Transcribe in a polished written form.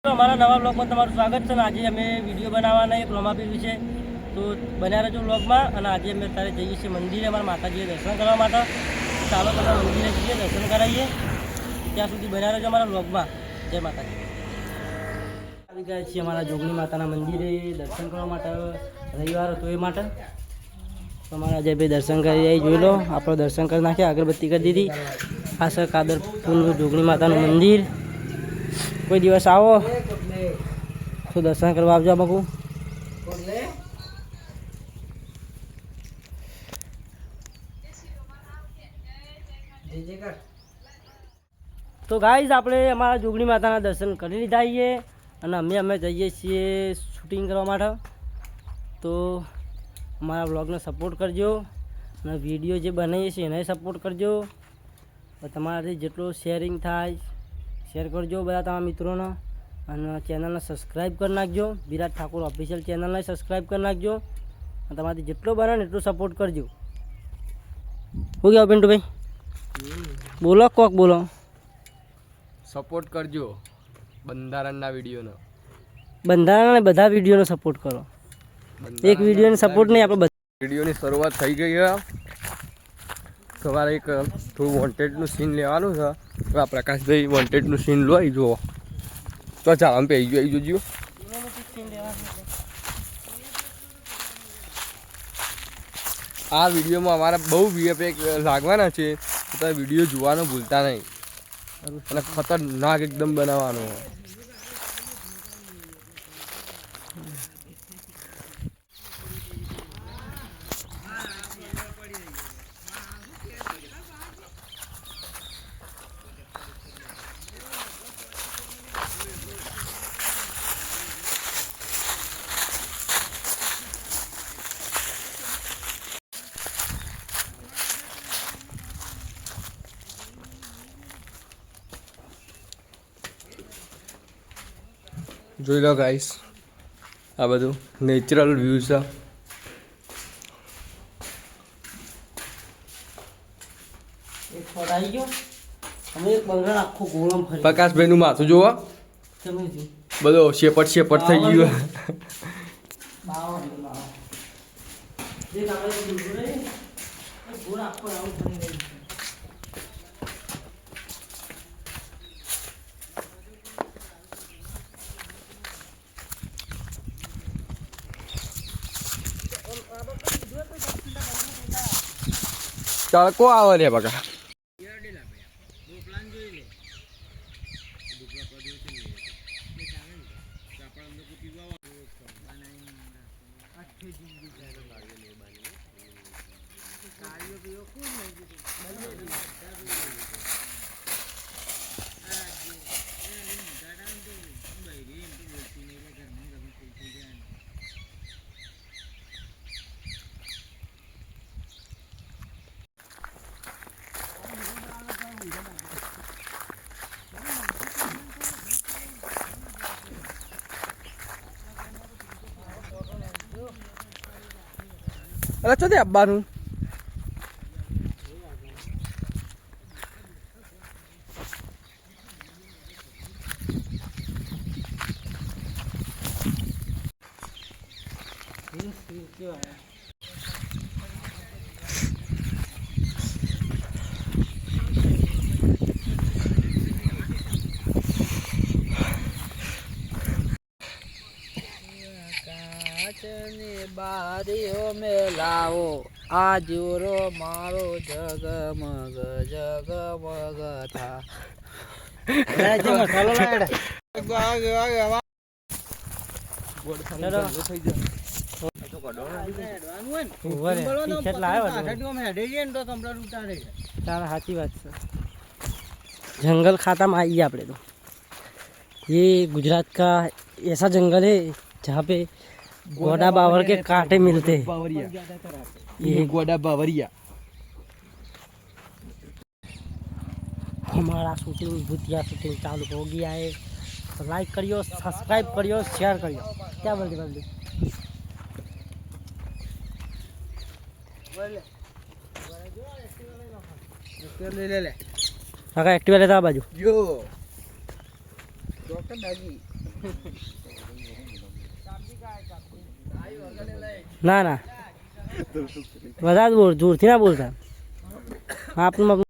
हमारा नवा ब्लॉग में તમારું સ્વાગત છે। આજે અમે વિડીયો બનાવવાના એક રોમાપીર વિશે તો બન્યા રહેજો બ્લોગમાં। અને આજે અમે અત્યારે જઈએ છીએ મંદિરે અમારા માતાજીએ દર્શન કરવા માટે। ચાલો તમે મંદિરે જઈએ દર્શન કરાવીએ, ત્યાં સુધી બન્યા રહેજો અમારા બ્લોગમાં। જય માતાજી। આવી ગયા છીએ અમારા જોગણી માતાના મંદિરે દર્શન કરવા માટે। રવિવાર હતો એ માટે તમારા અજયભાઈ દર્શન કરી આવી, જોઈ લો આપણો દર્શન કરી નાખ્યા, અગરબત્તી કરી દીધી। આ છે કાદરપુરનું જોગણી માતાનું મંદિર। કોઈ દિવસ આવો તો દર્શન કરવા આવજો બાપુ। તો ગાઈઝ આપણે અમારા જોગણી માતાના દર્શન કરી લીધા છીએ અને અમે જઈએ છીએ શૂટિંગ કરવા માટે। તો અમારા વ્લોગને સપોર્ટ કરજો અને વિડીયો જે બનાવીએ છીએ એને સપોર્ટ કરજો। તમારાથી જેટલો શેરિંગ થાય શેર કરજો બધા તમારા મિત્રોને, અને ચેનલને સબસ્ક્રાઈબ કરી નાખજો। વિરાટ ઠાકોર ઓફિશિયલ ચેનલને સબસ્ક્રાઈબ કરી નાખજો અને તમારાથી જેટલો બને ને એટલો સપોર્ટ કરજો। શું કહેવાય પિન્ટુભાઈ? બોલો કોક બોલો। સપોર્ટ કરજો બંધારણના વિડીયોનો। બંધારણના બધા વિડીયોનો સપોર્ટ કરો, એક વિડીયોનો સપોર્ટ નહીં। આપણે વિડીયોની શરૂઆત થઈ ગઈ છે। સવારે એક થોડું વોન્ટેડનું સીન લેવાનું છે। તો આ પ્રકાશભાઈ વોન્ટેડનું સીન લો આવી જુઓ તો ચાલો આમ આવી જોજો। આ વિડીયોમાં અમારા બહુ વીએફએક્સ લાગવાના છે, તો તમે વિડીયો જોવાનું ભૂલતા નહીં અને ખતરનાક એકદમ બનાવવાનો। જોઈ લો ગાઈસ, આ બધું નેચરલ વ્યૂ છે। પ્રકાશભાઈનું માથું જોવો, બધો શેપટ થઈ ગયું। તડકો આવે રે બકા। અરે ચો દે અબ્બાનું બારીઓ મેલાવો આ જોરો મારો જગમગ જગમગ થા। સાચી વાત છે। जंगल खाता में आइए अपने। तो ये गुजरात का ऐसा जंगल है जहाँ पे गोडा बावर के कांटे मिलते हैं। ये गोडा बावरिया हमारा शूटिंग भूतिया शूटिंग चालू हो गया है। तो लाइक करियो, सब्सक्राइब करियो, शेयर करियो। क्या बोलते बोलते ले काका एक्टिवा लेता बाजू जो डॉक्टर दादी ના ના વધારે બોલ, જોરથી ના બોલતા આપણું